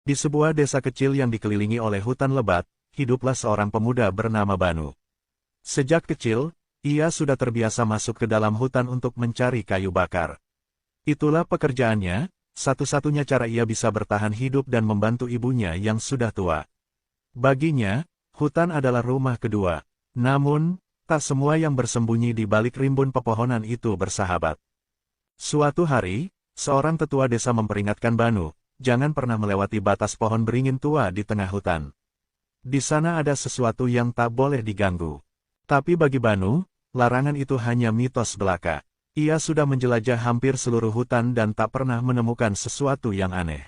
Di sebuah desa kecil yang dikelilingi oleh hutan lebat, hiduplah seorang pemuda bernama Banu. Sejak kecil, ia sudah terbiasa masuk ke dalam hutan untuk mencari kayu bakar. Itulah pekerjaannya, satu-satunya cara ia bisa bertahan hidup dan membantu ibunya yang sudah tua. Baginya, hutan adalah rumah kedua. Namun, tak semua yang bersembunyi di balik rimbun pepohonan itu bersahabat. Suatu hari, seorang tetua desa memperingatkan Banu, jangan pernah melewati batas pohon beringin tua di tengah hutan. Di sana ada sesuatu yang tak boleh diganggu. Tapi bagi Banu, larangan itu hanya mitos belaka. Ia sudah menjelajah hampir seluruh hutan dan tak pernah menemukan sesuatu yang aneh.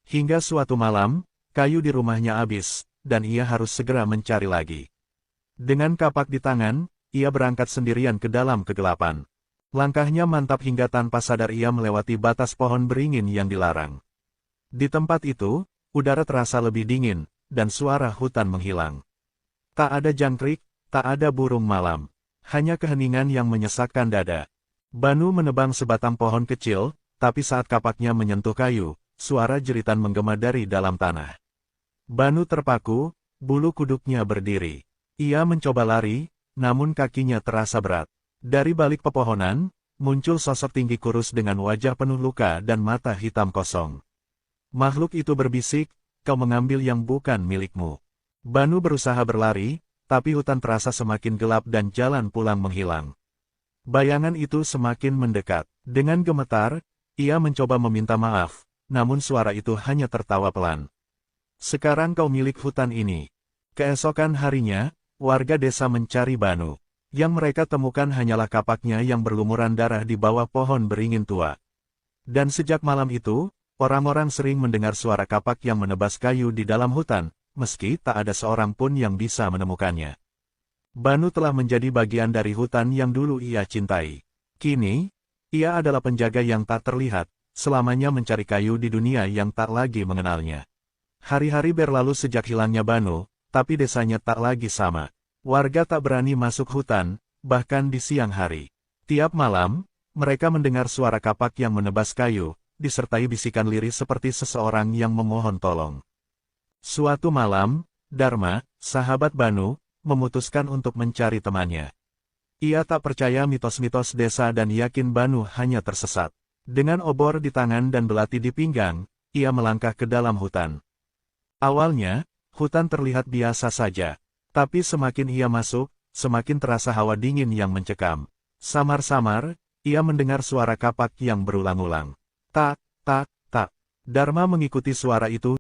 Hingga suatu malam, kayu di rumahnya habis, dan ia harus segera mencari lagi. Dengan kapak di tangan, ia berangkat sendirian ke dalam kegelapan. Langkahnya mantap hingga tanpa sadar ia melewati batas pohon beringin yang dilarang. Di tempat itu, udara terasa lebih dingin, dan suara hutan menghilang. Tak ada jangkrik, tak ada burung malam. Hanya keheningan yang menyesakkan dada. Banu menebang sebatang pohon kecil, tapi saat kapaknya menyentuh kayu, suara jeritan menggema dari dalam tanah. Banu terpaku, bulu kuduknya berdiri. Ia mencoba lari, namun kakinya terasa berat. Dari balik pepohonan, muncul sosok tinggi kurus dengan wajah penuh luka dan mata hitam kosong. Makhluk itu berbisik, kau mengambil yang bukan milikmu. Banu berusaha berlari, tapi hutan terasa semakin gelap dan jalan pulang menghilang. Bayangan itu semakin mendekat. Dengan gemetar, ia mencoba meminta maaf, namun suara itu hanya tertawa pelan. Sekarang kau milik hutan ini. Keesokan harinya, warga desa mencari Banu. Yang mereka temukan hanyalah kapaknya yang berlumuran darah di bawah pohon beringin tua. Dan sejak malam itu, orang-orang sering mendengar suara kapak yang menebas kayu di dalam hutan, meski tak ada seorang pun yang bisa menemukannya. Banu telah menjadi bagian dari hutan yang dulu ia cintai. Kini, ia adalah penjaga yang tak terlihat, selamanya mencari kayu di dunia yang tak lagi mengenalnya. Hari-hari berlalu sejak hilangnya Banu, tapi desanya tak lagi sama. Warga tak berani masuk hutan, bahkan di siang hari. Tiap malam, mereka mendengar suara kapak yang menebas kayu, disertai bisikan lirih seperti seseorang yang memohon tolong. Suatu malam, Dharma, sahabat Banu, memutuskan untuk mencari temannya. Ia tak percaya mitos-mitos desa dan yakin Banu hanya tersesat. Dengan obor di tangan dan belati di pinggang, ia melangkah ke dalam hutan. Awalnya, hutan terlihat biasa saja. Tapi semakin ia masuk, semakin terasa hawa dingin yang mencekam. Samar-samar, ia mendengar suara kapak yang berulang-ulang. Tak, tak, tak. Dharma mengikuti suara itu,